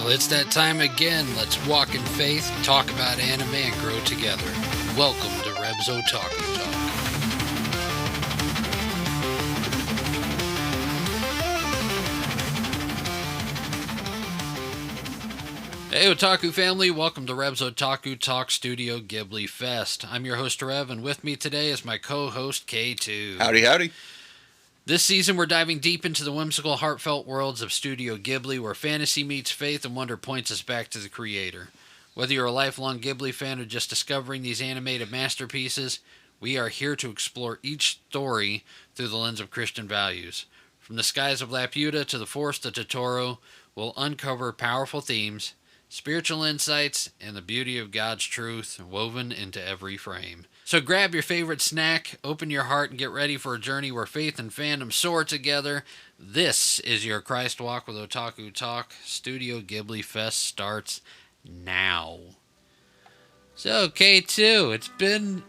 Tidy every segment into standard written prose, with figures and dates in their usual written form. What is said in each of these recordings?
Well, it's that time again. Let's walk in faith, talk about anime, and grow together. Welcome to Reb's Otaku Talk. Hey Otaku family, welcome to Reb's Otaku Talk Studio Ghibli Fest. I'm your host Rev, and with me today is my co-host K2. Howdy, howdy. This season we're diving deep into the whimsical, heartfelt worlds of Studio Ghibli, where fantasy meets faith and wonder points us back to the creator. Whether you're a lifelong Ghibli fan or just discovering these animated masterpieces, we are here to explore each story through the lens of Christian values. From the skies of Laputa to the forest of Totoro, we'll uncover powerful themes, spiritual insights, and the beauty of God's truth woven into every frame. So grab your favorite snack, open your heart, and get ready for a journey where faith and fandom soar together. This is your Christ Walk with Otaku Talk. Studio Ghibli Fest starts now. So, K2, it's been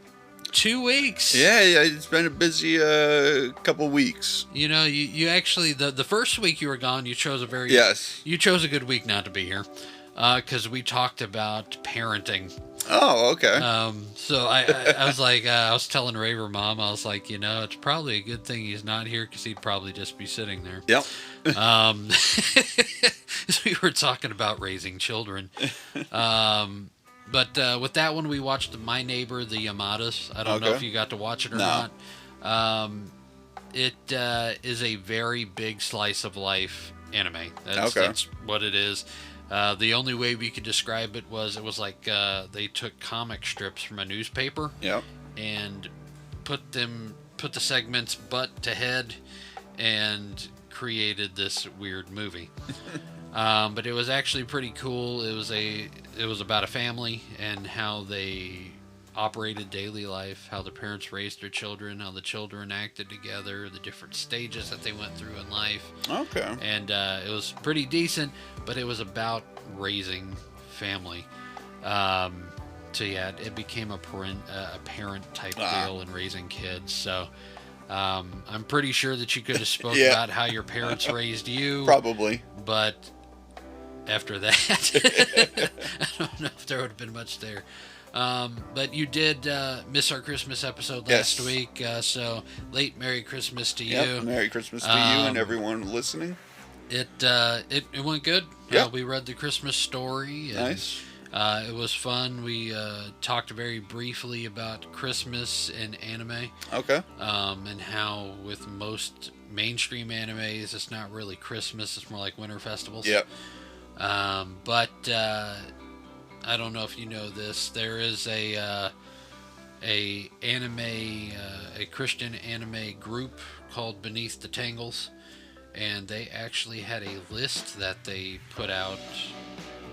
2 weeks. Yeah, it's been a busy couple weeks. You know, you actually, the first week you were gone, you chose a good week not to be here. Because we talked about parenting. Oh, okay. So I was like, I was telling Raver Mom, I was like, you know, it's probably a good thing he's not here because he'd probably just be sitting there. Yep. We were talking about raising children. But with that one, we watched My Neighbor, the Yamadas. I don't know if you got to watch it or not. It is a very big slice of life anime. That's what it is. The only way we could describe it was like they took comic strips from a newspaper and put the segments butt to head and created this weird movie. But it was actually pretty cool. It was about a family and how they operated daily life, how the parents raised their children, how the children acted together, the different stages that they went through in life. Okay. And it was pretty decent, but it was about raising family. So yeah, it became a parent type deal in raising kids. So I'm pretty sure that you could have spoke about how your parents raised you. Probably. But after that, I don't know if there would have been much there. But you did miss our Christmas episode last week, so late Merry Christmas to you. Yep, Merry Christmas to you and everyone listening. It went good. Yeah. We read the Christmas story. And, nice. It was fun. We talked very briefly about Christmas in anime. Okay. And how with most mainstream animes, it's not really Christmas. It's more like winter festivals. Yep. But I don't know if you know this. There is a Christian anime group called Beneath the Tangles, and they actually had a list that they put out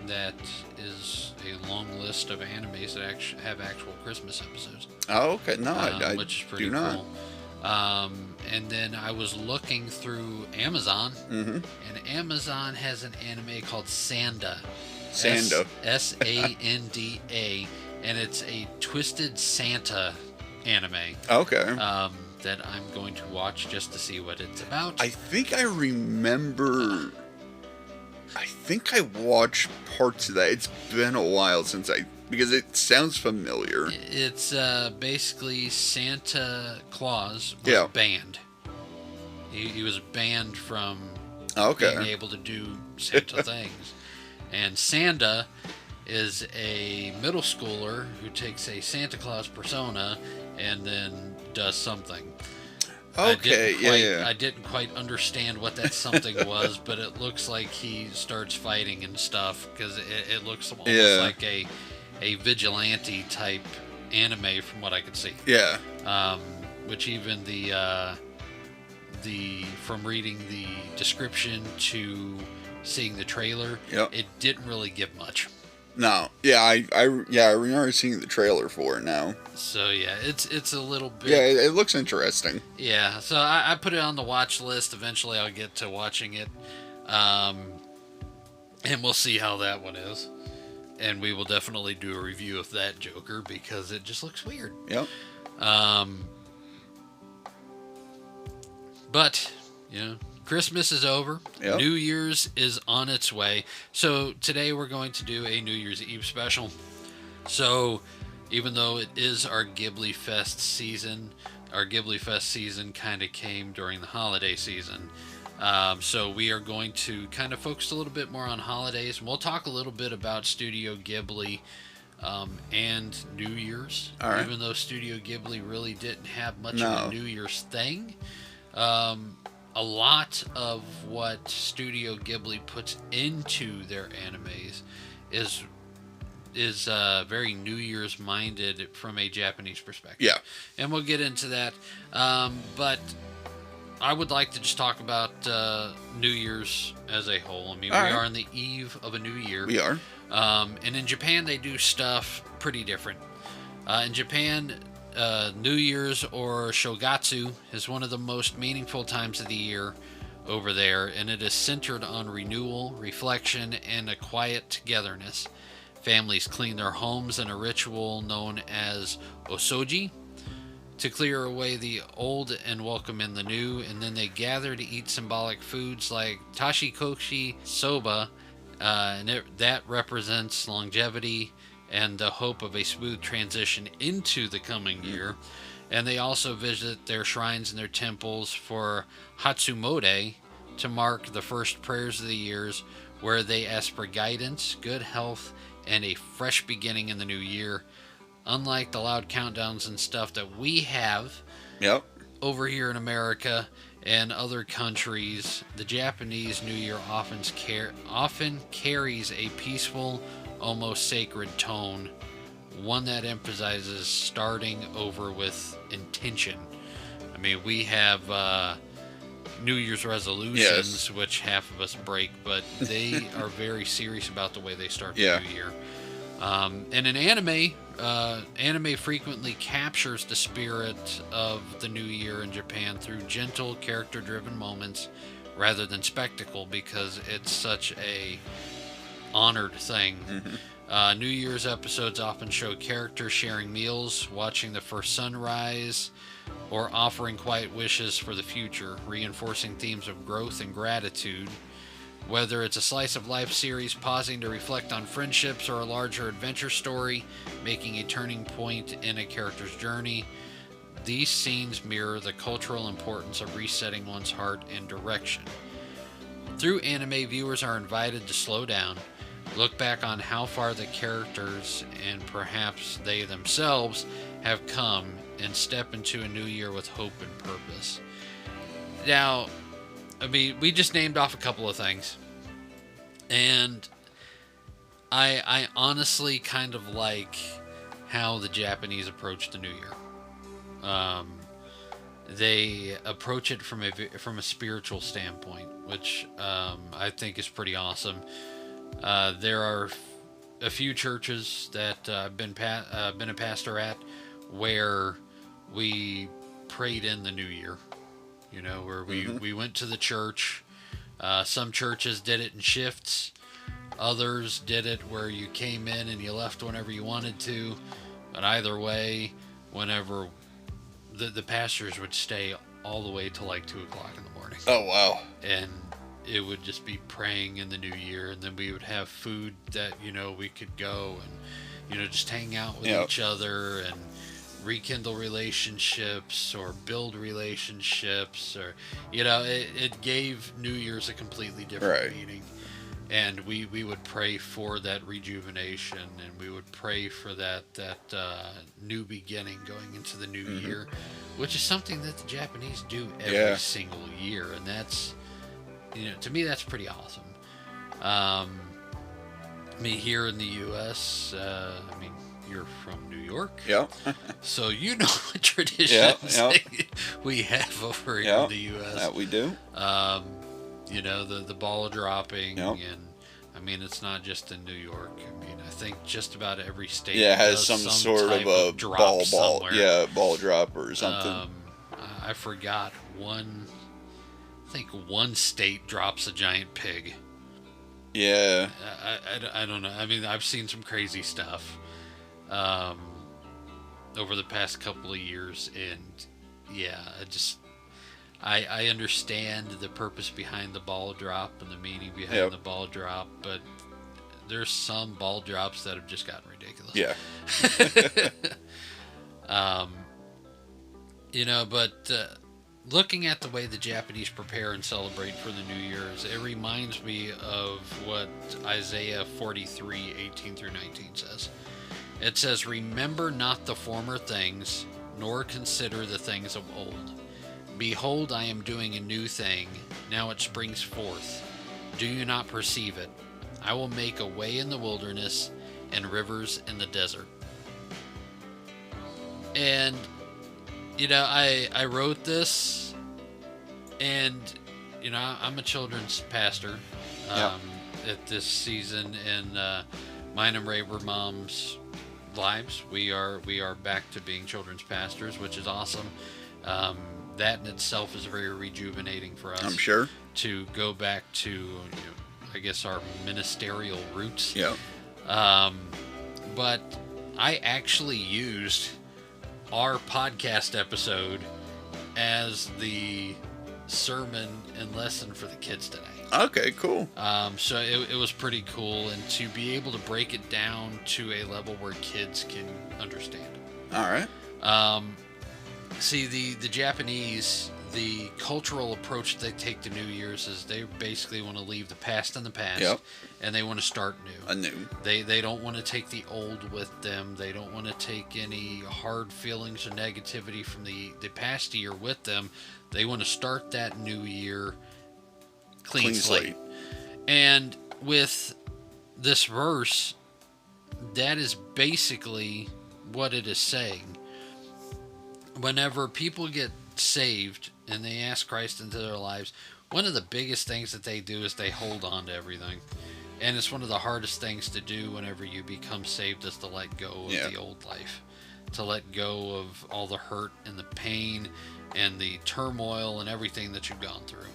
that is a long list of animes that have actual Christmas episodes. Oh, okay. No, I which is pretty do not. Cool. And then I was looking through Amazon, and Amazon has an anime called Sanda. Sanda. Sanda, and it's a Twisted Santa anime. Okay. That I'm going to watch just to see what it's about. I think I remember. I think I watched parts of that. It's been a while because it sounds familiar. It's basically Santa Claus was banned. He was banned from being able to do Santa things. And Sanda is a middle schooler who takes a Santa Claus persona and then does something. Okay, I didn't quite understand what that something was, but it looks like he starts fighting and stuff because it looks almost like a vigilante type anime from what I could see. Yeah. Which even the from reading the description to seeing the trailer, it didn't really give much. No, I remember seeing the trailer for it now. So yeah, it's a little bit. Yeah, it looks interesting. Yeah, so I put it on the watch list. Eventually, I'll get to watching it, and we'll see how that one is. And we will definitely do a review of that Joker because it just looks weird. Yep. But you know, Christmas is over. Yep. New Year's is on its way. So today we're going to do a New Year's Eve special. So even though it is our Ghibli Fest season, our Ghibli Fest season kind of came during the holiday season. So we are going to kind of focus a little bit more on holidays. We'll talk a little bit about Studio Ghibli and New Year's. All right. Even though Studio Ghibli really didn't have much No. of a New Year's thing. A lot of what Studio Ghibli puts into their animes is very New Year's minded from a Japanese perspective. Yeah. And we'll get into that. But I would like to just talk about New Year's as a whole. I mean, All we right. are on the eve of a new year. We are. And in Japan, they do stuff pretty different. In Japan, New Year's or Shogatsu is one of the most meaningful times of the year over there, and it is centered on renewal, reflection, and a quiet togetherness. Families clean their homes in a ritual known as osechi to clear away the old and welcome in the new, and then they gather to eat symbolic foods like tashikoshi soba, and that represents longevity and the hope of a smooth transition into the coming year. And they also visit their shrines and their temples for Hatsumode to mark the first prayers of the years, where they ask for guidance, good health, and a fresh beginning in the new year. Unlike the loud countdowns and stuff that we have Yep. over here in America and other countries, the Japanese New Year often carries a peaceful, almost sacred tone, one that emphasizes starting over with intention. I mean, we have New Year's resolutions, Yes. which half of us break, but they are very serious about the way they start Yeah. the new year. And in anime frequently captures the spirit of the new year in Japan through gentle, character-driven moments rather than spectacle, because it's such a honored thing. Mm-hmm. New Year's episodes often show characters sharing meals, watching the first sunrise, or offering quiet wishes for the future, reinforcing themes of growth and gratitude. Whether it's a slice of life series pausing to reflect on friendships or a larger adventure story making a turning point in a character's journey, these scenes mirror the cultural importance of resetting one's heart and direction. Through anime, viewers are invited to slow down, look back on how far the characters and perhaps they themselves have come, and step into a new year with hope and purpose. Now, I mean, we just named off a couple of things, and I honestly kind of like how the Japanese approach the new year. They approach it from a spiritual standpoint, which I think is pretty awesome. There are a few churches that I've been a pastor at where we prayed in the new year. You know, where we went to the church. Some churches did it in shifts. Others did it where you came in and you left whenever you wanted to. But either way, whenever the pastors would stay all the way till like 2 o'clock in the morning. Oh, wow. And it would just be praying in the new year. And then we would have food that, you know, we could go and, you know, just hang out with each other and rekindle relationships or build relationships, or, you know, it gave New Year's a completely different meaning. And we would pray for that rejuvenation, and we would pray for that new beginning going into the new year, which is something that the Japanese do every single year. And that's, you know, to me, that's pretty awesome. I mean, here in the U.S., I mean, you're from New York. Yeah. So you know what traditions we have over here in the U.S. That we do. You know, the ball dropping, and I mean, it's not just in New York. I mean, I think just about every state has some sort of a ball, somewhere. Ball drop or something. I forgot one. I think one state drops a giant pig. Yeah. I don't know. I mean, I've seen some crazy stuff over the past couple of years, and yeah, I understand the purpose behind the ball drop and the meaning behind the ball drop, but there's some ball drops that have just gotten ridiculous. Yeah. But looking at the way the Japanese prepare and celebrate for the New Year's, it reminds me of what Isaiah 43:18-19 says. It says, "Remember not the former things, nor consider the things of old. Behold, I am doing a new thing. Now it springs forth. Do you not perceive it? I will make a way in the wilderness and rivers in the desert." And, I wrote this, and, I'm a children's pastor at this season in mine and Ray were moms' lives. We are back to being children's pastors, which is awesome. That in itself is very rejuvenating for us. I'm sure. To go back to, I guess, our ministerial roots. Yeah. But I actually used our podcast episode as the sermon and lesson for the kids today. Okay, cool. So it was pretty cool, and to be able to break it down to a level where kids can understand it. All right. See, the Japanese, the cultural approach they take to New Year's is they basically want to leave the past in the past, and they want to start new. Anew. They don't want to take the old with them. They don't want to take any hard feelings or negativity from the past year with them. They want to start that new year clean slate. And with this verse, that is basically what it is saying. Whenever people get saved and they ask Christ into their lives, one of the biggest things that they do is they hold on to everything. And it's one of the hardest things to do whenever you become saved, is to let go of the old life. To let go of all the hurt and the pain and the turmoil and everything that you've gone through.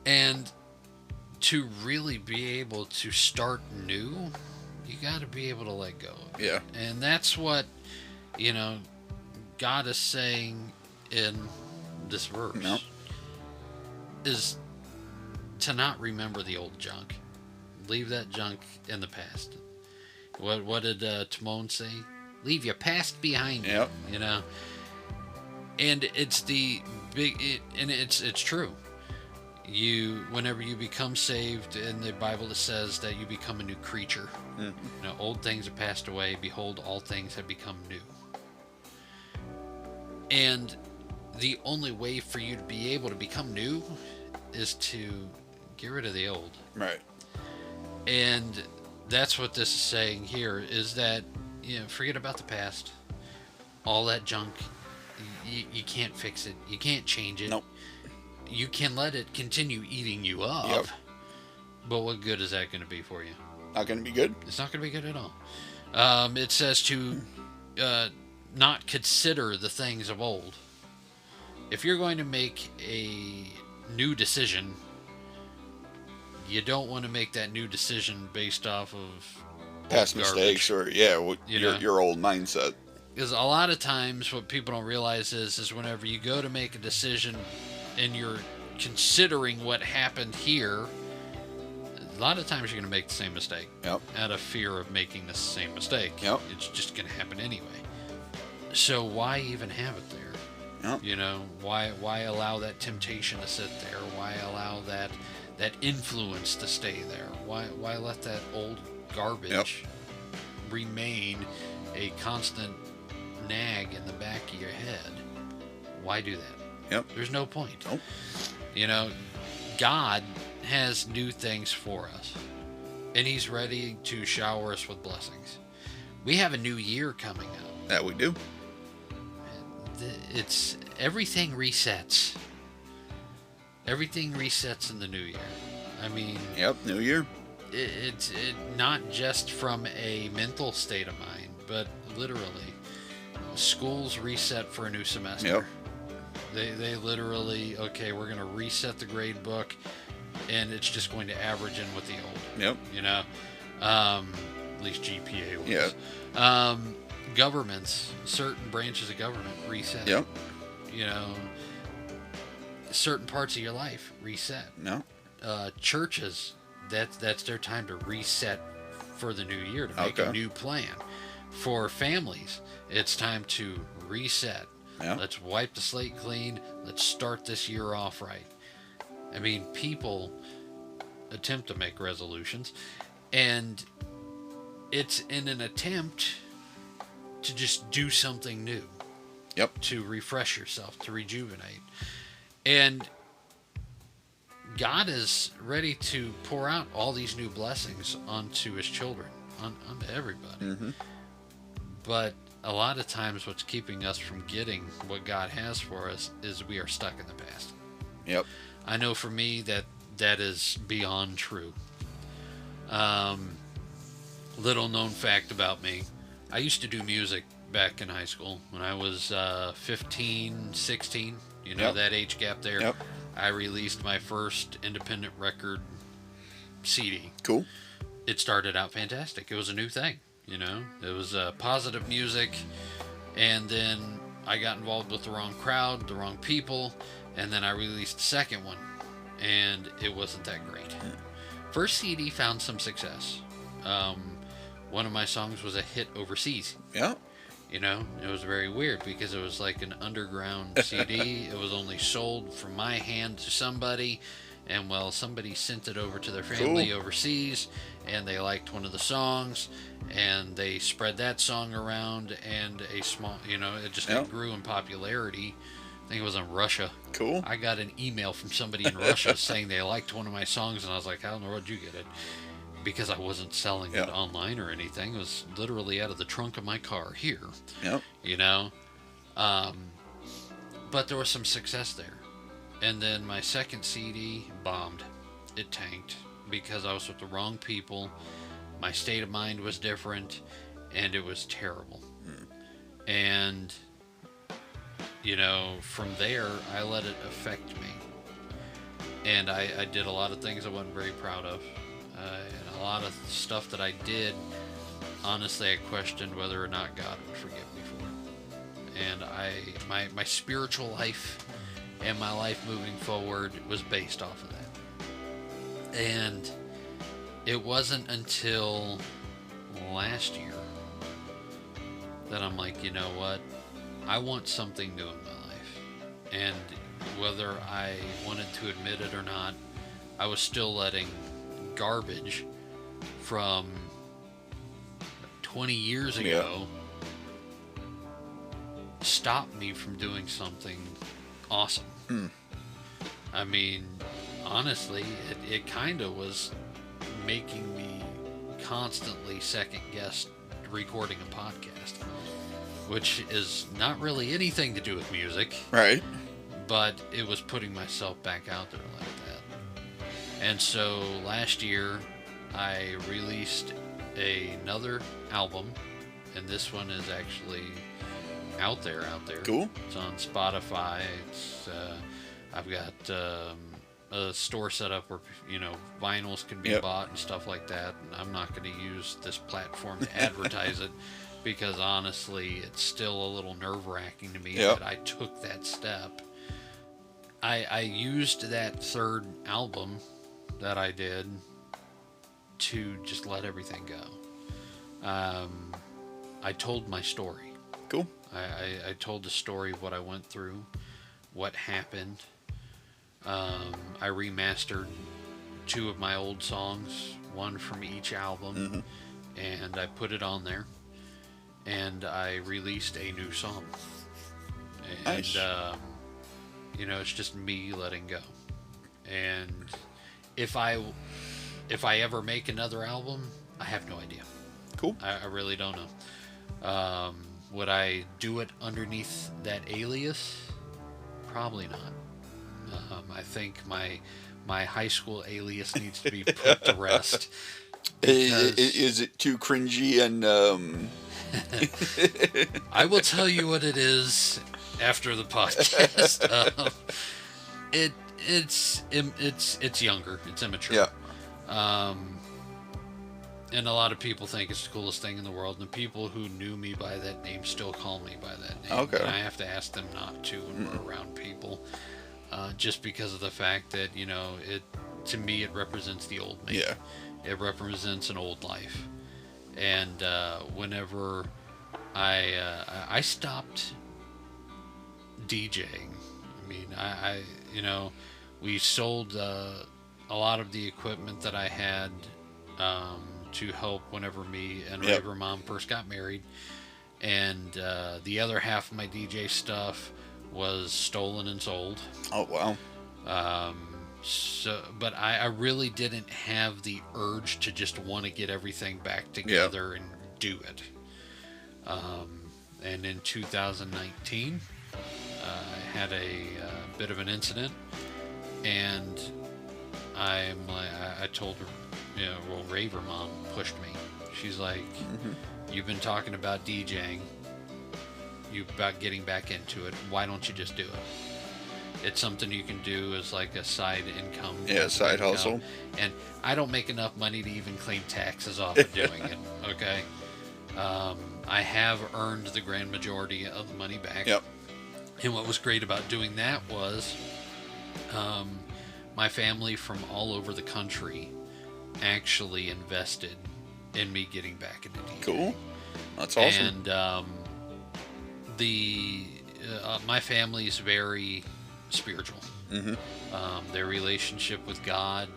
And to really be able to start new, you got to be able to let go of it. Yeah. And that's what, God is saying in this verse, is to not remember the old junk. Leave that junk in the past. What did Timon say? Leave your past behind you. And it's the big, and it's true. Whenever you become saved, in the Bible it says that you become a new creature. Mm-hmm. Old things have passed away. Behold, all things have become new. And the only way for you to be able to become new is to get rid of the old. Right. And that's what this is saying here, is that, forget about the past. All that junk, you can't fix it. You can't change it. Nope. You can let it continue eating you up. Yep. But what good is that going to be for you? Not going to be good. It's not going to be good at all. It says to not consider the things of old. If you're going to make a new decision, you don't want to make that new decision based off of past mistakes or your old mindset. Because a lot of times what people don't realize is whenever you go to make a decision and you're considering what happened here, a lot of times you're going to make the same mistake. Yep. Out of fear of making the same mistake. Yep. It's just going to happen anyway. So why even have it there? Yep. Why allow that temptation to sit there? Why allow that influence to stay there? Why let that old garbage remain a constant nag in the back of your head? Why do that? Yep. There's no point. Nope. God has new things for us, and He's ready to shower us with blessings. We have a new year coming up. That we do. It's everything resets. Everything resets in the new year. I mean, new year. It's not just from a mental state of mind, but literally, schools reset for a new semester. Yep. They literally, we're going to reset the grade book, and it's just going to average in with the old. Yep. At least GPA was. Yeah. Governments, certain branches of government reset. Yep. certain parts of your life reset. No. Churches, that's their time to reset for the new year, to make a new plan. For families, it's time to reset. Yeah. Let's wipe the slate clean. Let's start this year off right. I mean, people attempt to make resolutions, and it's in an attempt to just do something new. Yep. To refresh yourself, to rejuvenate. And God is ready to pour out all these new blessings onto his children, onto everybody. Mm-hmm. But a lot of times what's keeping us from getting what God has for us is we are stuck in the past. Yep. I know for me that is beyond true. Little known fact about me, I used to do music back in high school when I was 15, 16, that age gap there. Yep. I released my first independent record CD. Cool. It started out fantastic. It was a new thing, It was positive music, and then I got involved with the wrong crowd, the wrong people, and then I released the second one, and it wasn't that great. First CD found some success. One of my songs was a hit overseas. Yeah. It was very weird because it was like an underground CD. It was only sold from my hand to somebody, and somebody sent it over to their family overseas, and they liked one of the songs, and they spread that song around, and a small, it just grew in popularity. I think it was in Russia. Cool. I got an email from somebody in Russia saying they liked one of my songs, and I was like, how in the world did you get it? Because I wasn't selling it online or anything. It was literally out of the trunk of my car here. Yep. But there was some success there. And then my second CD bombed. It tanked because I was with the wrong people. My state of mind was different, and it was terrible. And, from there, I let it affect me. And I did a lot of things I wasn't very proud of. And a lot of stuff that I did, honestly, I questioned whether or not God would forgive me for it. And my spiritual life and my life moving forward was based off of that. And it wasn't until last year that I'm like, you know what? I want something new in my life. And whether I wanted to admit it or not, I was still letting garbage from 20 years ago stop me from doing something awesome. I mean, honestly, it kind of was making me constantly second guess recording a podcast, which is not really anything to do with music. Right. But it was putting myself back out there like that. And so last year, I released another album, and this one is actually out there. Cool. It's on Spotify. I've got a store set up where vinyls can be bought and stuff like that. And I'm not going to use this platform to advertise it because honestly, it's still a little nerve-wracking to me that I took that step. I used that third album that I did to just let everything go. I told my story. Cool. I told the story of what I went through, what happened. I remastered 2 of my old songs, one from each album, and I put it on there, and I released a new song. And, nice. It's just me letting go. And if I ever make another album, I have no idea. Cool. I really don't know. Would I do it underneath that alias? Probably not. I think my high school alias needs to be put to rest. Is it too cringy and I will tell you what it is after the podcast. It's younger. It's immature. Yeah. And a lot of people think it's the coolest thing in the world, and the people who knew me by that name still call me by that name. Okay. And I have to ask them not to when we're around people. just because of the fact that, you know, to me it represents the old me. Yeah. It represents an old life. And whenever I stopped DJing, I mean, you know, we sold a lot of the equipment that I had to help whenever me and Raver Mom first got married. And the other half of my DJ stuff was stolen and sold. Oh, wow. But I really didn't have the urge to just want to get everything back together and do it. And in 2019, I had a bit of an incident, and I told her, you know, well, Raver Mom pushed me. She's like, you've been talking about DJing, about getting back into it. Why don't you just do it? It's something you can do as like a side income. Yeah, side hustle. And I don't make enough money to even claim taxes off of doing it. Okay. I have earned the grand majority of the money back. Yep. And what was great about doing that was my family from all over the country actually invested in me getting back into DJing. Cool. That's awesome. And my family is very spiritual. Their relationship with God,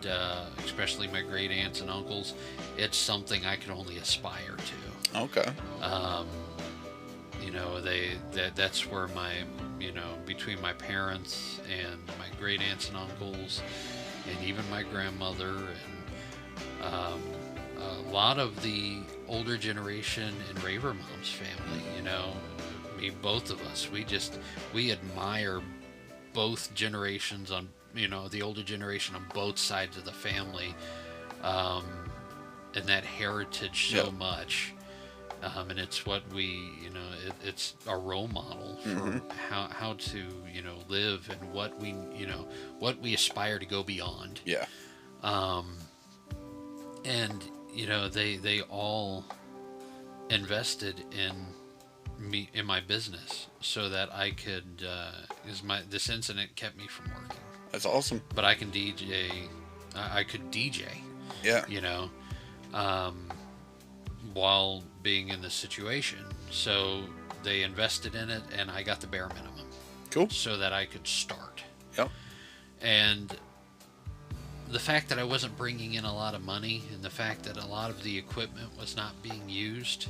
especially my great aunts and uncles, it's something I could only aspire to. Okay. You know, that's where between my parents and my great aunts and uncles, and even my grandmother, and a lot of the older generation in Raver Mom's family, you know, both of us, we admire both generations on, you know, the older generation on both sides of the family, and that heritage so much. And it's what it's a role model for how to, you know, live, and what we aspire to go beyond. Yeah. And, you know, they all invested in me, in my business, so that I could, this incident kept me from working. That's awesome. But I can DJ, I could DJ. Yeah. You know, while being in this situation. So they invested in it, and I got the bare minimum. Cool. So that I could start. Yep. And the fact that I wasn't bringing in a lot of money, and the fact that a lot of the equipment was not being used,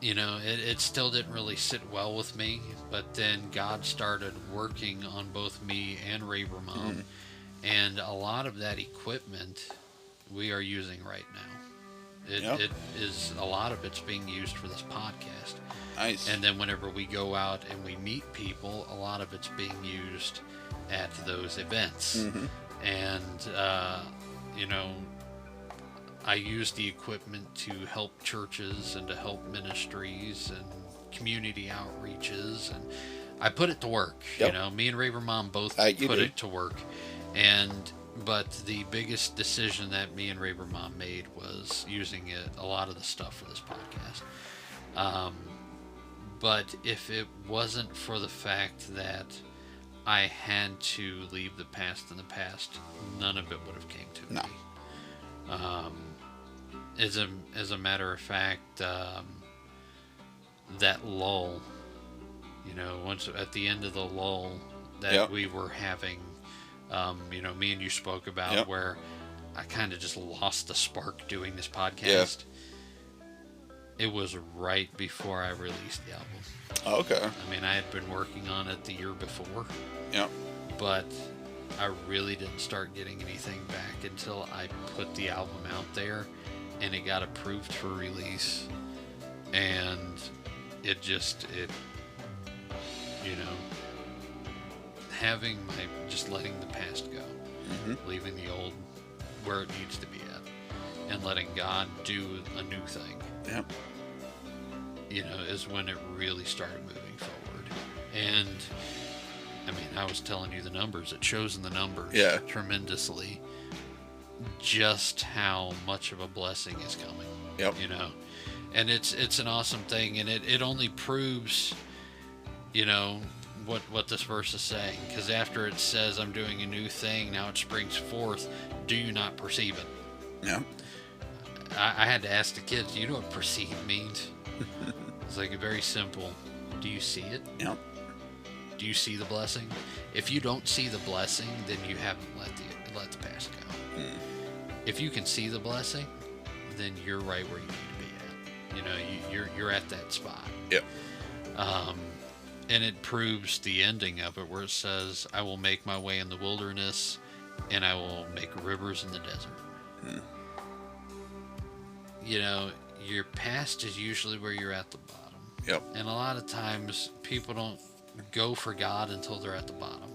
you know, it still didn't really sit well with me. But then God started working on both me and Raver Mom, and a lot of that equipment we are using right now. It is, a lot of it's being used for this podcast. Nice. And then whenever we go out and we meet people, a lot of it's being used at those events. And, you know, I use the equipment to help churches and to help ministries and community outreaches. And I put it to work. You know, me and Raver Mom both put it to work. But the biggest decision that me and Raver Mom made was using a lot of the stuff for this podcast. But if it wasn't for the fact that I had to leave the past in the past, none of it would have came to me. As a matter of fact, that lull, you know, once at the end of the lull that we were having, you know, me and you spoke about where I kind of just lost the spark doing this podcast. It was right before I released the album. Okay. I mean, I had been working on it the year before. Yeah. But I really didn't start getting anything back until I put the album out there, and it got approved for release. And it you know, just letting the past go, leaving the old where it needs to be at, and letting God do a new thing. Yeah. You know, is when it really started moving forward. And I mean, I was telling you the numbers. It shows in the numbers tremendously just how much of a blessing is coming. Yep. You know, and it's an awesome thing, and it only proves, you know, what this verse is saying, because after it says, I'm doing a new thing, now it springs forth, do you not perceive it? Yeah. I had to ask the kids, you know what perceive means? It's like very simple. Do you see it? Yeah. Do you see the blessing? If you don't see the blessing, then you haven't let the past go. Mm. If you can see the blessing, then you're right where you need to be at. You know, you're at that spot. Yep. And it proves the ending of it, where it says, I will make my way in the wilderness, and I will make rivers in the desert. Mm. You know, your past is usually where you're at the bottom. Yep. And a lot of times, people don't go for God until they're at the bottom.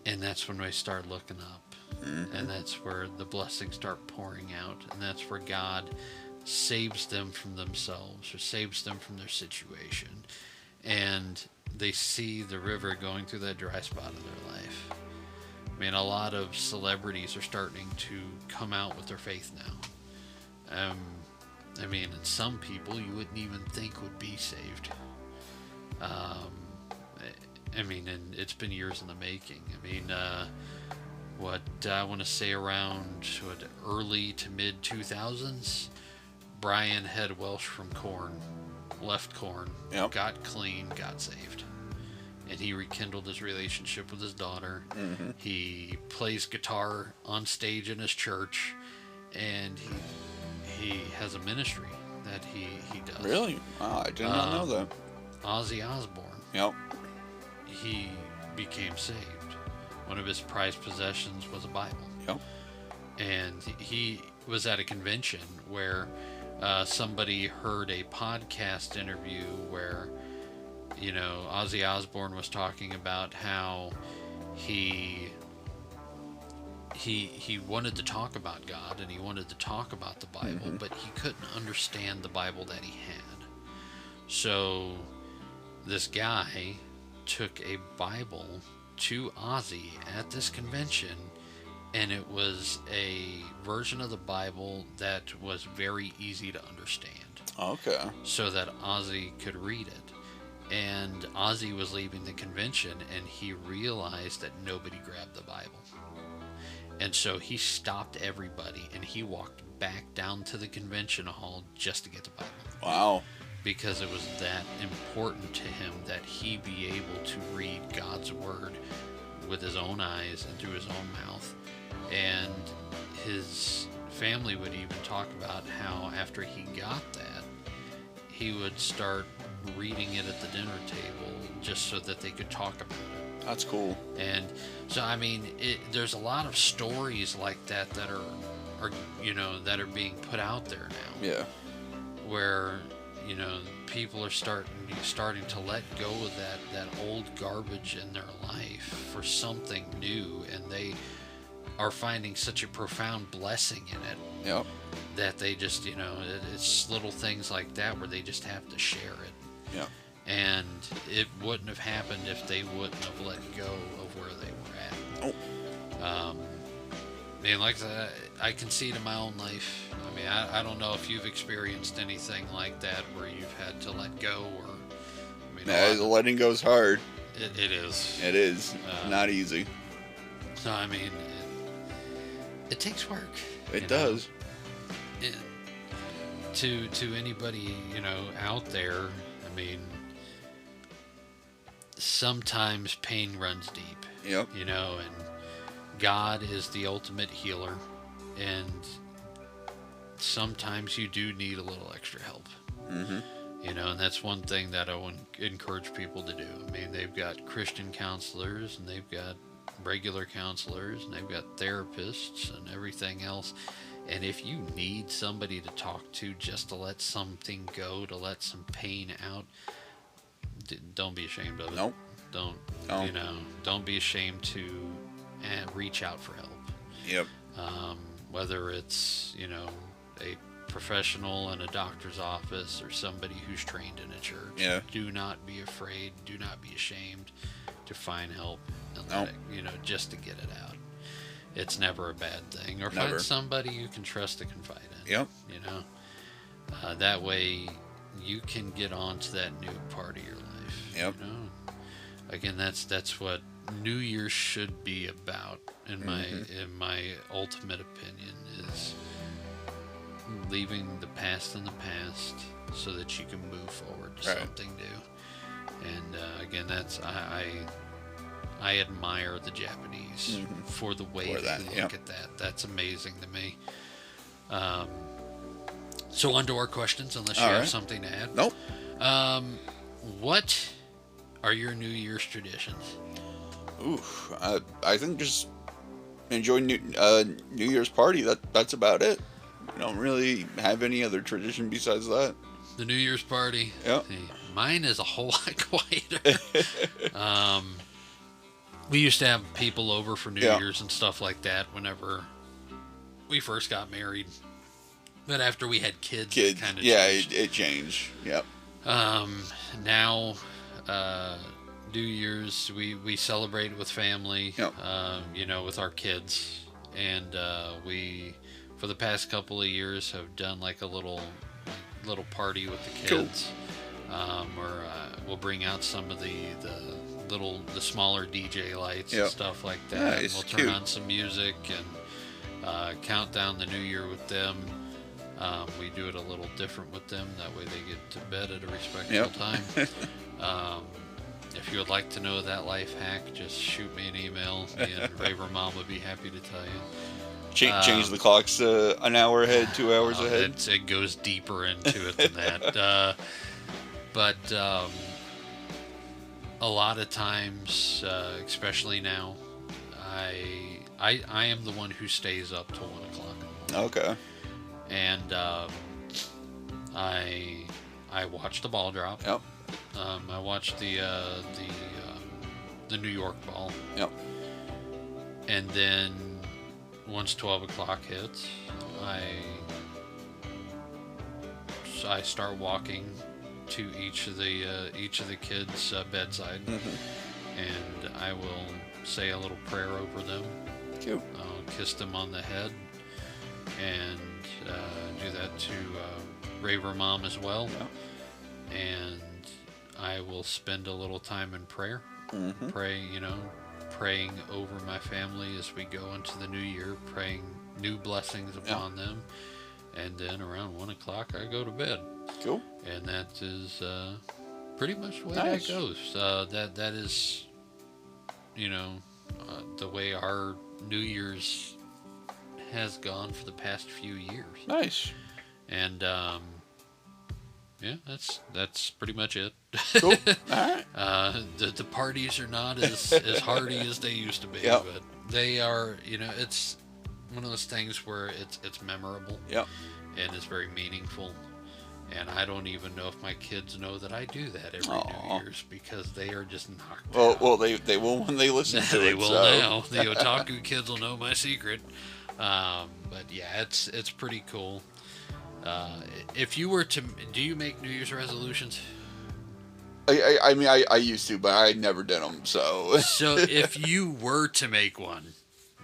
And that's when they start looking up. Mm-hmm. And that's where the blessings start pouring out. And that's where God saves them from themselves, or saves them from their situation. And they see the river going through that dry spot of their life. I mean, a lot of celebrities are starting to come out with their faith now. I mean, and some people you wouldn't even think would be saved. I mean, and it's been years in the making. I mean, what I want to say around early to mid 2000s, Brian Head Welsh from Korn left Korn, yep. Got clean, got saved, and he rekindled his relationship with his daughter. Mm-hmm. He plays guitar on stage in his church, and he has a ministry that he does. Really? Wow, I did not know that. Ozzy Osbourne. Yep. He became saved. One of his prized possessions was a Bible. Yep. And he was at a convention where somebody heard a podcast interview where, you know, Ozzy Osbourne was talking about how he wanted to talk about God, and he wanted to talk about the Bible, mm-hmm. but he couldn't understand the Bible that he had. So this guy took a Bible to Ozzy at this convention, and it was a version of the Bible that was very easy to understand. Okay. So that Ozzy could read it. And Ozzy was leaving the convention, and he realized that nobody grabbed the Bible. And so he stopped everybody, and he walked back down to the convention hall just to get the Bible. Wow. Because it was that important to him that he be able to read God's Word with his own eyes and through his own mouth. And his family would even talk about how after he got that, he would start reading it at the dinner table just so that they could talk about it. That's cool. And so, I mean, there's a lot of stories like that that are you know, that are being put out there now. Yeah. Where, you know, people are starting to let go of that old garbage in their life for something new, and they are finding such a profound blessing in it. Yep. That they just, you know, it's little things like that where they just have to share it. Yeah. And it wouldn't have happened if they wouldn't have let go of where they were at. Oh. And like that, I can see it in my own life. I mean, I don't know if you've experienced anything like that where you've had to let go, or I mean, letting go's hard. It is. It is not easy. So I mean, it takes work. It does. To anybody, you know, out there, I mean, sometimes pain runs deep. Yep. You know, and God is the ultimate healer, and sometimes you do need a little extra help. Mm-hmm. You know, and that's one thing that I would encourage people to do. I mean, they've got Christian counselors, and they've got regular counselors, and they've got therapists and everything else. And if you need somebody to talk to just to let something go, to let some pain out, don't be ashamed of it. Nope. Don't. You know, don't be ashamed to reach out for help. Yep. Whether it's, you know, a professional in a doctor's office or somebody who's trained in a church. Yeah. Do not be afraid. Do not be ashamed to find help and let it, you know, just to get it out. It's never a bad thing. Or find somebody you can trust to confide in. Yep. You know, that way you can get on to that new part of your life. Yep. You know? again, that's what New Year's should be about, in my ultimate opinion, is leaving the past in the past so that you can move forward to something new. And again, that's I admire the Japanese for the way they look at that. That's amazing to me. So on to our questions, unless you have something to add. Nope. What are your New Year's traditions? Ooh, I think just enjoy New Year's party. That's about it. I don't really have any other tradition besides that. The New Year's party. Yep. Mine is a whole lot quieter. We used to have people over for New Year's and stuff like that whenever we first got married. But after we had kids, it kind of changed. It changed. Yep. Now, New Year's, we celebrate with family, with our kids. And we, for the past couple of years, have done like a little party with the kids. Cool. Or we'll bring out some of the smaller DJ lights and stuff like that. Nice. We'll turn on some music and count down the new year with them. We do it a little different with them. That way they get to bed at a respectable time. If you would like to know that life hack, just shoot me an email. Me and Raver Mom would be happy to tell you. Change the clocks an hour ahead, 2 hours ahead. It goes deeper into it than that. But a lot of times, especially now, I am the one who stays up till 1 o'clock. Okay. And I watch the ball drop. Yep. I watch the New York ball. Yep. And then once 12 o'clock hits, I start walking to each of the kids' bedside, and I will say a little prayer over them. Cute. I'll kiss them on the head, and do that to Raver Mom as well. Yeah. And I will spend a little time in prayer, praying over my family as we go into the new year, praying new blessings upon them. And then around 1 o'clock, I go to bed. Cool. And that is pretty much the way that goes. That is, the way our New Year's has gone for the past few years. Nice. And that's pretty much it. Cool. All right. The parties are not as hearty as they used to be, but they are. It's one of those things where it's memorable. Yep. And it's very meaningful. And I don't even know if my kids know that I do that every New Year's, because they are just knocked out. Well, they will when they listen to it. They will now. The Otaku kids will know my secret. But yeah, it's pretty cool. If you were to, do you make New Year's resolutions? I mean, I used to, but I never did them. So if you were to make one,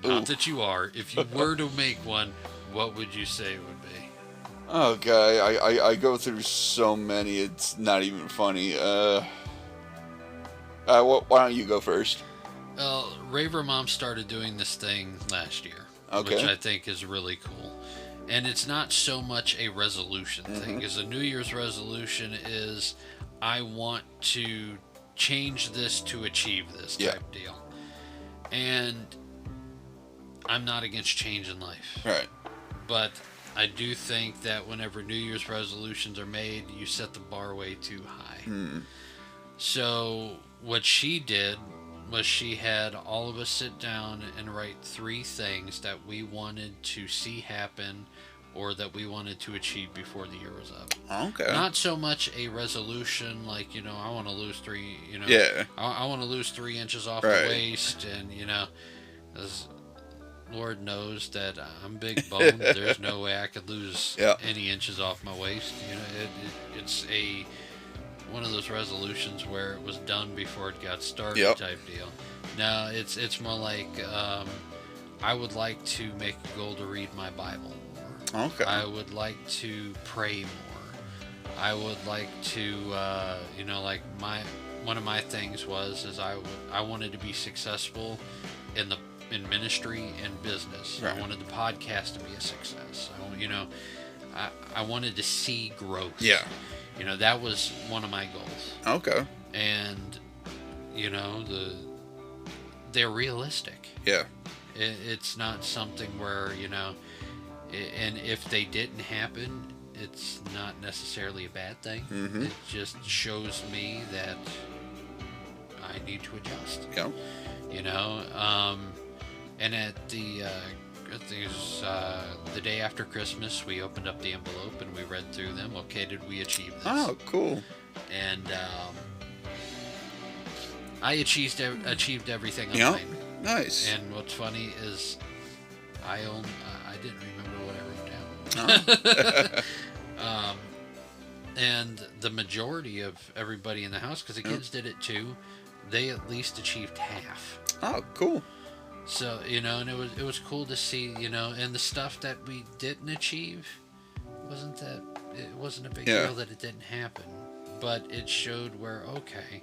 not that you are, if you were to make one, what would you say it would be? Okay, I go through so many, it's not even funny. Why don't you go first? Well, Raver Mom started doing this thing last year, which I think is really cool. And it's not so much a resolution thing, because a New Year's resolution is, I want to change this to achieve this type deal. And I'm not against change in life. Right. But I do think that whenever New Year's resolutions are made, you set the bar way too high. So what she did was she had all of us sit down and write 3 things that we wanted to see happen, or that we wanted to achieve before the year was up. Okay. Not so much a resolution like, I want to lose 3, I want to lose 3 inches off the waist, and, as Lord knows that I'm big boned. There's no way I could lose any inches off my waist. It's one of those resolutions where it was done before it got started type deal. Now it's more like I would like to make a goal to read my Bible more. Okay. I would like to pray more. I would like to like one of my things is I wanted to be successful in ministry and business. Right. I wanted the podcast to be a success. I wanted to see growth. Yeah. That was one of my goals. Okay. And they're realistic. Yeah. It's not something where and if they didn't happen, it's not necessarily a bad thing. Mm-hmm. It just shows me that I need to adjust. Yeah. And at the day after Christmas, we opened up the envelope and we read through them. Okay, did we achieve this? Oh, cool. And I achieved everything on Yeah. mine. Nice. And what's funny is I didn't remember what I wrote down. Oh. And the majority of everybody in the house, because the kids did it too, they at least achieved half. Oh, cool. So, and it was cool to see, and the stuff that we didn't achieve it wasn't a big deal that it didn't happen. But it showed where, okay,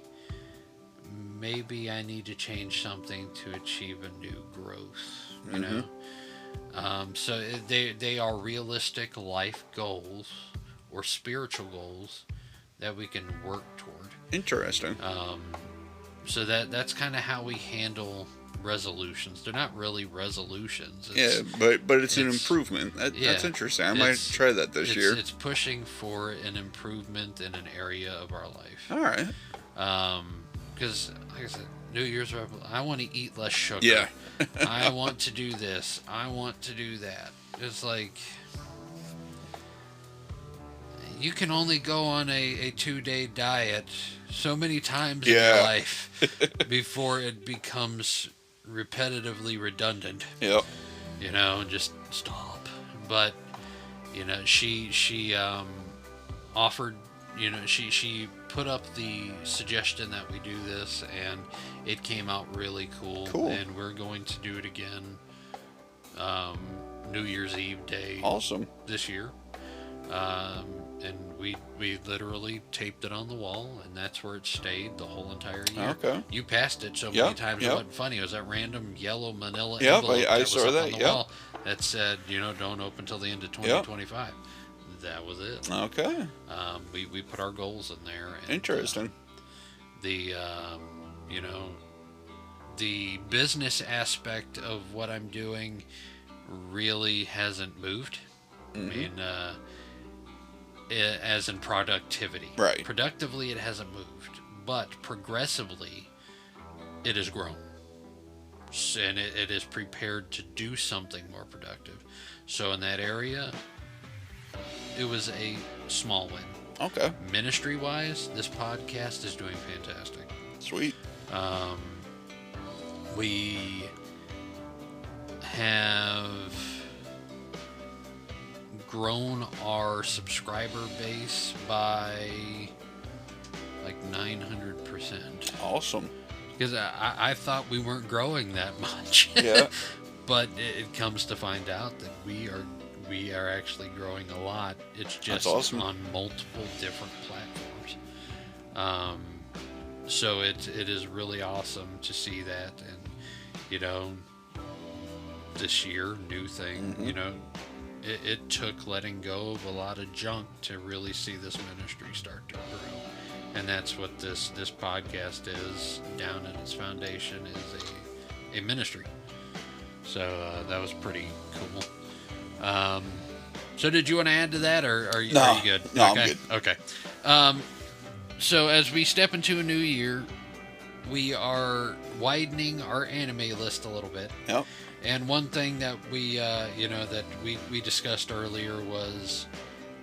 maybe I need to change something to achieve a new growth, you know? So they are realistic life goals or spiritual goals that we can work toward. Interesting. So that's kind of how we handle resolutions. They're not really resolutions. But it's an improvement. That's interesting. I might try that this year. It's pushing for an improvement in an area of our life. All right. Because, like I said, New Year's, I want to eat less sugar. Yeah. I want to do this. I want to do that. It's like, you can only go on a 2-day diet so many times in your life before it becomes repetitively redundant. Yep. Just stop. But, she offered, she put up the suggestion that we do this, and it came out really cool. And we're going to do it again New Year's Eve day. Awesome. This year. And we literally taped it on the wall, and that's where it stayed the whole entire year. Okay. You passed it so many times it wasn't funny. It was that random yellow manila envelope I saw that. on the wall that said, don't open till the end of 2025. That was it. Okay. We put our goals in there. And, interesting. The business aspect of what I'm doing really hasn't moved. I mean, as in productivity. Right. Productively, it hasn't moved, but progressively, it has grown. And it is prepared to do something more productive. So in that area, it was a small win. Okay. Ministry-wise, this podcast is doing fantastic. Sweet. We have grown our subscriber base by like 900%. Awesome. Because I thought we weren't growing that much. Yeah. But it comes to find out that we are actually growing a lot. It's just awesome. On multiple different platforms. So it is really awesome to see that. And, this year, new thing, it took letting go of a lot of junk to really see this ministry start to grow. And that's what this podcast is, down at its foundation, is a ministry. So that was pretty cool. So did you want to add to that, or are you good? No, okay. I'm good. Okay. So as we step into a new year, we are widening our anime list a little bit. Yep. And one thing that we discussed earlier was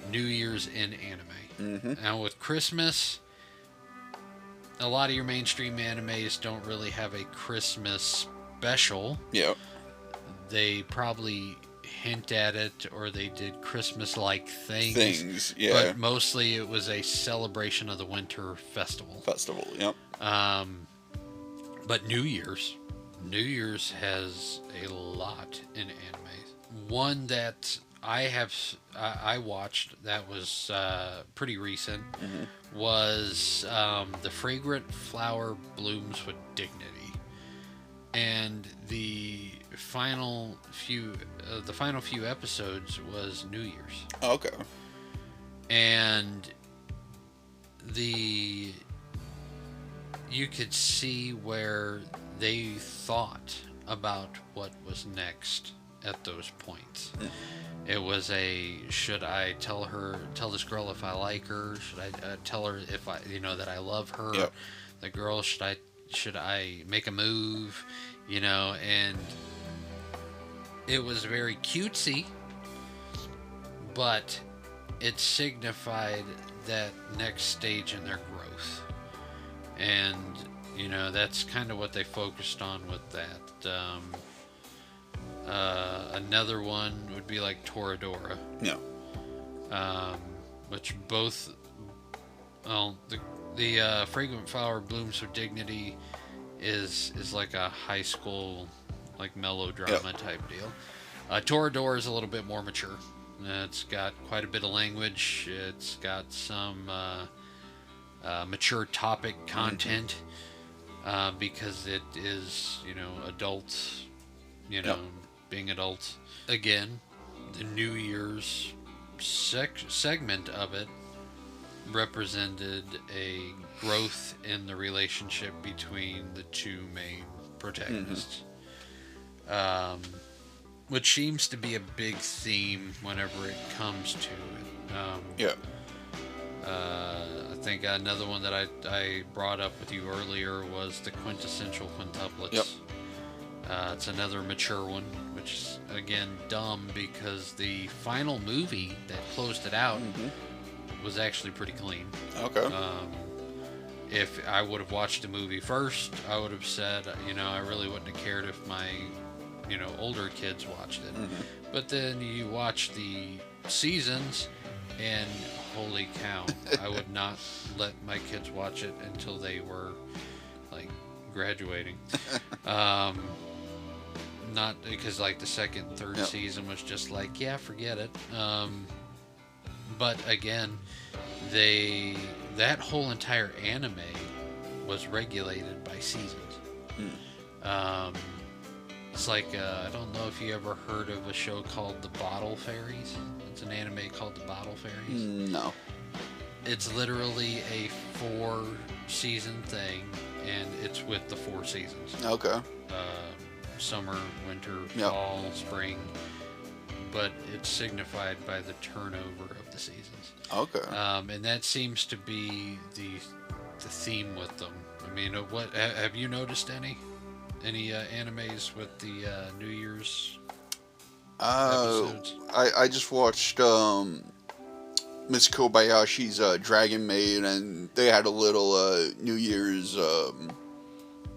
New Year's in anime. Now with Christmas, a lot of your mainstream animes don't really have a Christmas special. Yep. They probably hint at it, or they did Christmas-like things. Yeah. But mostly it was a celebration of the Winter Festival. Yep. But New Year's has a lot in anime. One that I watched that was pretty recent Mm-hmm. was The Fragrant Flower Blooms with Dignity, and the final few episodes was New Year's, Okay. and the you could see where they thought about what was next at those points. Mm. It was should I tell this girl if I like her? Should I tell her if that I love her? Yep. The girl, should I make a move? And it was very cutesy, but it signified that next stage in their growth. And, that's kind of what they focused on with that. Another one would be like Toradora. Yeah. Which both, well, the Fragrant Flower Blooms with Dignity is like a high school, like melodrama type deal. Toradora is a little bit more mature. It's got quite a bit of language. It's got some mature topic content because it is, adults, being adults. Again, the New Year's segment of it represented a growth in the relationship between the two main protagonists. Which seems to be a big theme whenever it comes to it. I think another one that I brought up with you earlier was the quintessential quintuplets. Yep. It's another mature one, which is, again, dumb because the final movie that closed it out was actually pretty clean. Okay. If I would have watched the movie first, I would have said, I really wouldn't have cared if my, older kids watched it. But then you watch the seasons, and holy cow, I would not let my kids watch it until they were, like, graduating. Not because, like, the second, third season was just like, yeah, forget it. But again, that whole entire anime was regulated by seasons. It's like, I don't know if you ever heard of a show called The Bottle Fairies. It's an anime called The Bottle Fairies. No. It's literally a 4-season thing, and it's with the 4 seasons. Okay. Summer, winter, fall, spring. But it's signified by the turnover of the seasons. Okay. And that seems to be the theme with them. I mean, what have you noticed any animes with the New Year's episodes? I just watched Miss Kobayashi's Dragon Maid, and they had a little New Year's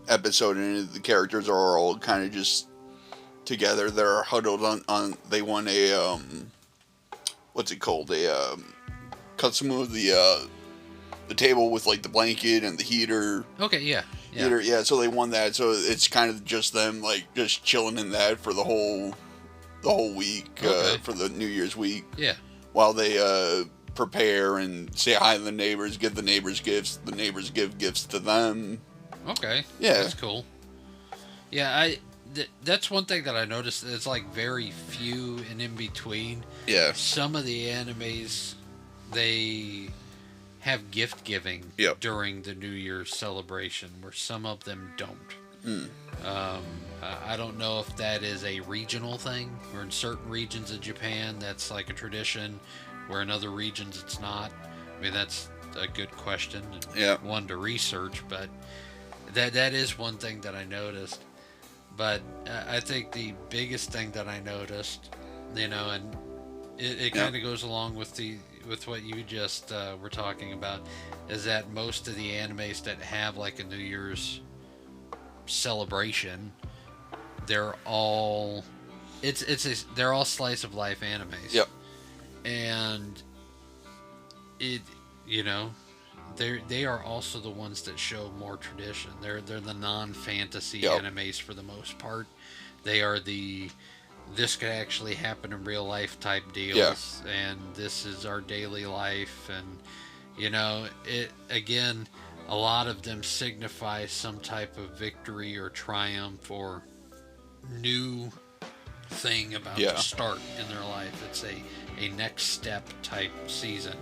episode, and the characters are all kind of just together. They're huddled on they want a what's it called, a Katsumu, the table with like the blanket and the heater. Okay, yeah. Heater, yeah. So they won that. So it's kind of just them like just chilling in that for the whole week, for the New Year's week. Yeah. While they prepare and say hi to the neighbors, give the neighbors gifts. The neighbors give gifts to them. Okay. Yeah. That's cool. Yeah, that's one thing that I noticed. It's like very few and in between. Yeah. Some of the animes, they have gift giving during the New Year's celebration, where some of them don't. I don't know if that is a regional thing, or in certain regions of Japan that's like a tradition, where in other regions it's not. I mean, that's a good question and one to research, but that is one thing that I noticed. But I think the biggest thing that I noticed, and it kind of goes along with what you just were talking about, is that most of the animes that have like a New Year's celebration, they're all they're all slice of life animes. Yep. And they are also the ones that show more tradition. They're the non-fantasy animes for the most part. They are the this could actually happen in real life type deals, Yeah. and this is our daily life, and it again, a lot of them signify some type of victory or triumph or new thing about Yeah. to start in their life. It's a next step type season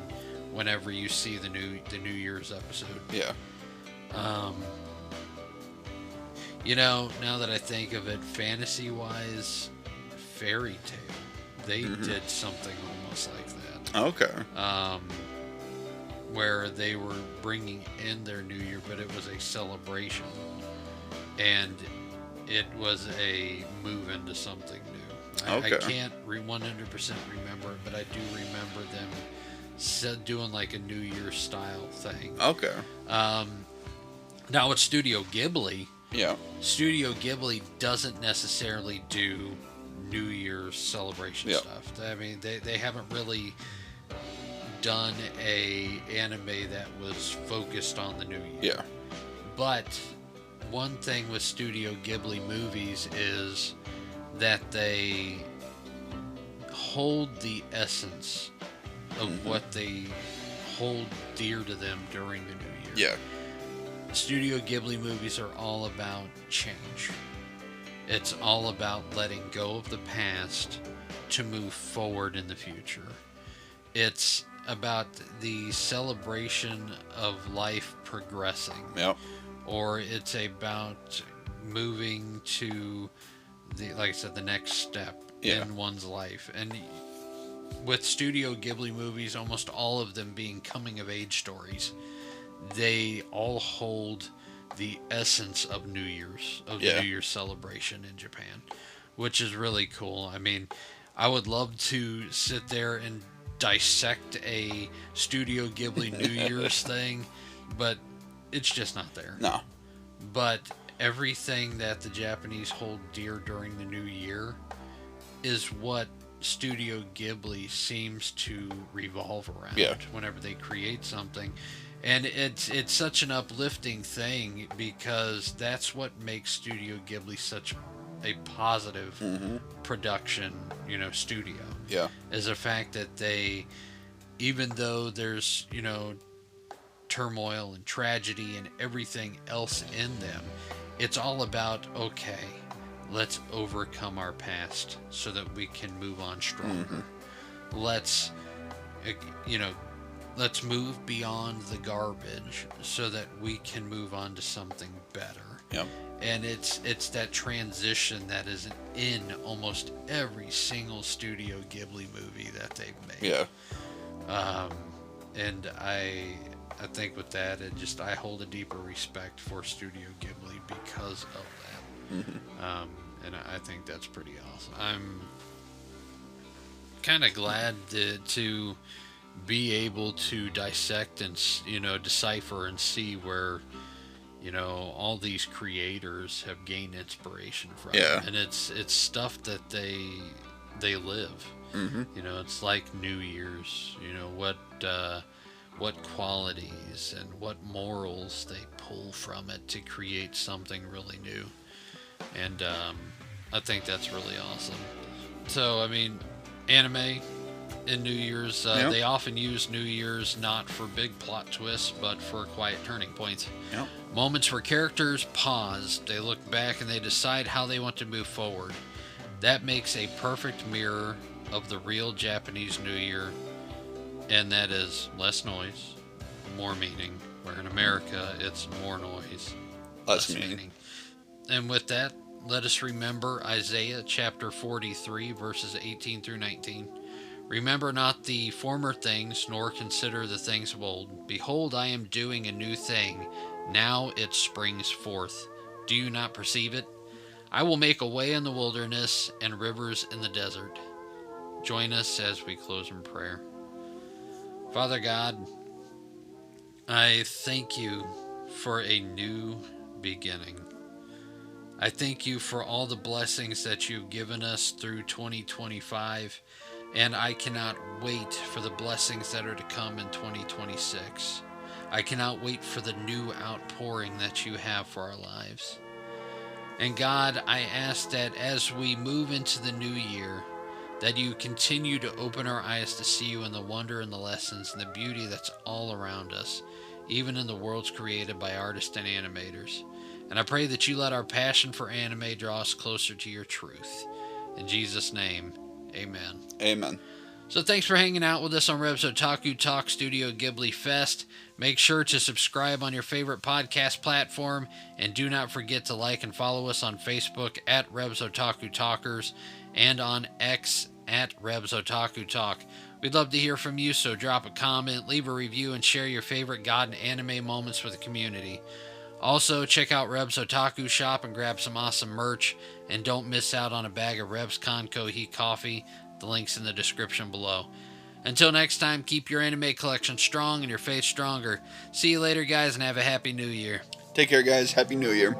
whenever you see the New Year's episode. Yeah. Now that I think of it, fantasy wise, Fairy Tale, they did something almost like that. Okay. Where they were bringing in their New Year, but it was a celebration, and it was a move into something new. I can't 100% remember it, but I do remember them doing like a New Year style thing. Okay. Now with Studio Ghibli, Yeah. Studio Ghibli doesn't necessarily do New Year's celebration stuff. I mean, they haven't really done a anime that was focused on the New Year. Yeah. But one thing with Studio Ghibli movies is that they hold the essence of what they hold dear to them during the New Year. Yeah. Studio Ghibli movies are all about change. It's all about letting go of the past to move forward in the future. It's about the celebration of life progressing. Yep. Or it's about moving to like I said, the next step in one's life. And with Studio Ghibli movies, almost all of them being coming of age stories, they all hold the essence of New Year's, the New Year's celebration in Japan, which is really cool. I mean, I would love to sit there and dissect a Studio Ghibli New Year's thing, but it's just not there. No. But everything that the Japanese hold dear during the New Year is what Studio Ghibli seems to revolve around whenever they create something. And it's such an uplifting thing because that's what makes Studio Ghibli such a positive production, studio. Yeah. Is the fact that they, even though there's, turmoil and tragedy and everything else in them, it's all about, okay, let's overcome our past so that we can move on stronger. Let's move beyond the garbage so that we can move on to something better. Yep. And it's that transition that is in almost every single Studio Ghibli movie that they've made. Yeah. And I think with that, I hold a deeper respect for Studio Ghibli because of that. And I think that's pretty awesome. I'm kind of glad to be able to dissect and decipher and see where all these creators have gained inspiration from. And it's stuff that they live. It's like New Year's, what qualities and what morals they pull from it to create something really new. And I think that's really awesome. So I mean, anime in New Year's, they often use New Year's not for big plot twists, but for quiet turning points. Moments where characters pause, they look back, and they decide how they want to move forward. That makes a perfect mirror of the real Japanese New Year, and that is less noise, more meaning, where in America it's more noise, less meaning. And with that, let us remember Isaiah chapter 43, verses 18 through 19. Remember not the former things, nor consider the things of old. Behold, I am doing a new thing. Now it springs forth. Do you not perceive it? I will make a way in the wilderness and rivers in the desert. Join us as we close in prayer. Father God, I thank you for a new beginning. I thank you for all the blessings that you've given us through 2025. And I cannot wait for the blessings that are to come in 2026. I cannot wait for the new outpouring that you have for our lives. And God, I ask that as we move into the new year, that you continue to open our eyes to see you in the wonder and the lessons and the beauty that's all around us, even in the worlds created by artists and animators. And I pray that you let our passion for anime draw us closer to your truth. In Jesus' name, amen. Amen. So thanks for hanging out with us on Reb's Otaku Talk Studio Ghibli Fest. Make sure to subscribe on your favorite podcast platform, and do not forget to like and follow us on Facebook at Reb's Otaku Talkers and on X at Reb's Otaku Talk. We'd love to hear from you, so drop a comment, leave a review, and share your favorite God and anime moments with the community. Also, check out Reb's Otaku Shop and grab some awesome merch, and don't miss out on a bag of Reb's Conco Heat Coffee. The link's in the description below. Until next time, keep your anime collection strong and your faith stronger. See you later, guys, and have a happy new year. Take care, guys. Happy New Year.